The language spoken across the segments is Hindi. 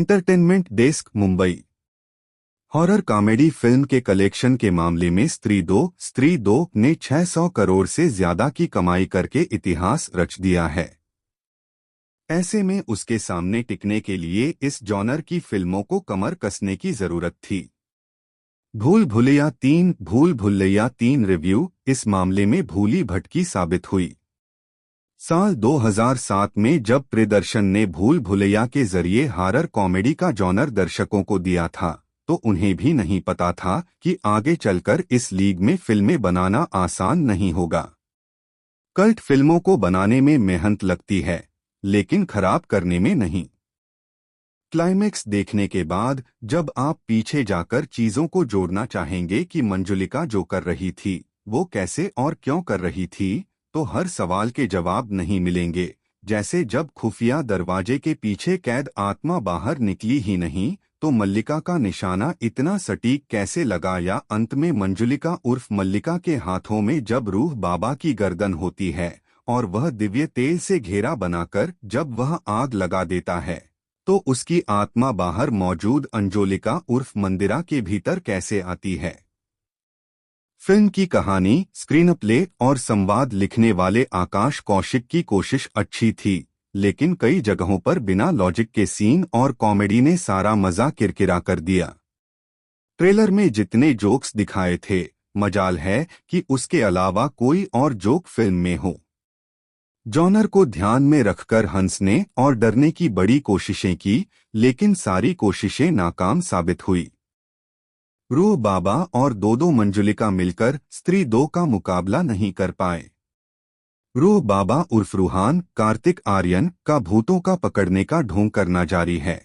Entertainment desk Mumbai. Horror comedy film के कलेक्शन के मामले में स्त्री दो ने 600 करोड़ से ज्यादा की कमाई करके इतिहास रच दिया है। ऐसे में उसके सामने टिकने के लिए इस जॉनर की फिल्मों को कमर कसने की जरूरत थी। भूल भुलैया 3 रिव्यू इस मामले में भूली भटकी साबित हुई। साल 2007 में जब प्रियदर्शन ने भूल भुलैया के जरिए हॉरर कॉमेडी का जॉनर दर्शकों को दिया था, तो उन्हें भी नहीं पता था कि आगे चलकर इस लीग में फिल्में बनाना आसान नहीं होगा। कल्ट फिल्मों को बनाने में मेहनत लगती है, लेकिन खराब करने में नहीं। क्लाइमेक्स देखने के बाद जब आप पीछे जाकर चीजों को जोड़ना चाहेंगे कि मंजुलिका जो कर रही थी वो कैसे और क्यों कर रही थी, तो हर सवाल के जवाब नहीं मिलेंगे। जैसे जब खुफिया दरवाजे के पीछे कैद आत्मा बाहर निकली ही नहीं, तो मल्लिका का निशाना इतना सटीक कैसे लगा, या अंत में मंजुलिका उर्फ मल्लिका के हाथों में जब रूह बाबा की गर्दन होती है और वह दिव्य तेल से घेरा बनाकर जब वह आग लगा देता है, तो उसकी आत्मा बाहर मौजूद अंजोलिका उर्फ मंदिरा के भीतर कैसे आती है। फिल्म की कहानी, स्क्रीन प्ले और संवाद लिखने वाले आकाश कौशिक की कोशिश अच्छी थी, लेकिन कई जगहों पर बिना लॉजिक के सीन और कॉमेडी ने सारा मजा किरकिरा कर दिया। ट्रेलर में जितने जोक्स दिखाए थे, मजाल है कि उसके अलावा कोई और जोक फिल्म में हो। जॉनर को ध्यान में रखकर हंसने और डरने की बड़ी कोशिशें की, लेकिन सारी कोशिशें नाकाम साबित हुई। रूह बाबा और दो मंजुलिका मिलकर स्त्री 2 का मुकाबला नहीं कर पाए। रूह बाबा उर्फ रूहान कार्तिक आर्यन का भूतों का पकड़ने का ढोंग करना जारी है।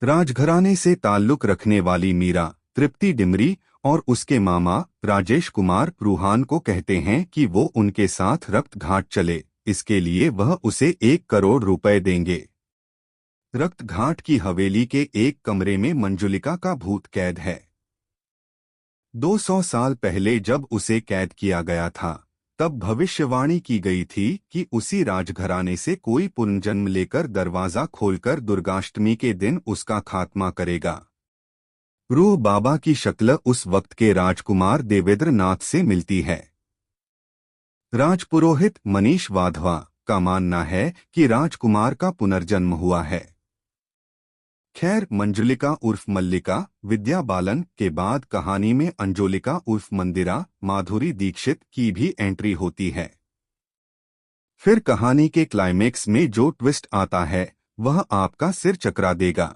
राजघराने से ताल्लुक रखने वाली मीरा, तृप्ति डिमरी और उसके मामा राजेश कुमार रूहान को कहते हैं कि वो उनके साथ रक्त घाट चले, इसके लिए वह उसे 1 करोड़ रुपए देंगे। रक्त घाट की हवेली के एक कमरे में मंजुलिका का भूत कैद है। 200 साल पहले जब उसे कैद किया गया था, तब भविष्यवाणी की गई थी कि उसी राजघराने से कोई पुनर्जन्म लेकर दरवाजा खोलकर दुर्गाष्टमी के दिन उसका खात्मा करेगा। रूह बाबा की शक्ल उस वक्त के राजकुमार देवेंद्र नाथ से मिलती है। राजपुरोहित मनीष वाधवा का मानना है कि राजकुमार का पुनर्जन्म हुआ है। खैर, मंजुलिका उर्फ मल्लिका विद्या बालन के बाद कहानी में अंजोलिका उर्फ मंदिरा माधुरी दीक्षित की भी एंट्री होती है। फिर कहानी के क्लाइमेक्स में जो ट्विस्ट आता है वह आपका सिर चकरा देगा।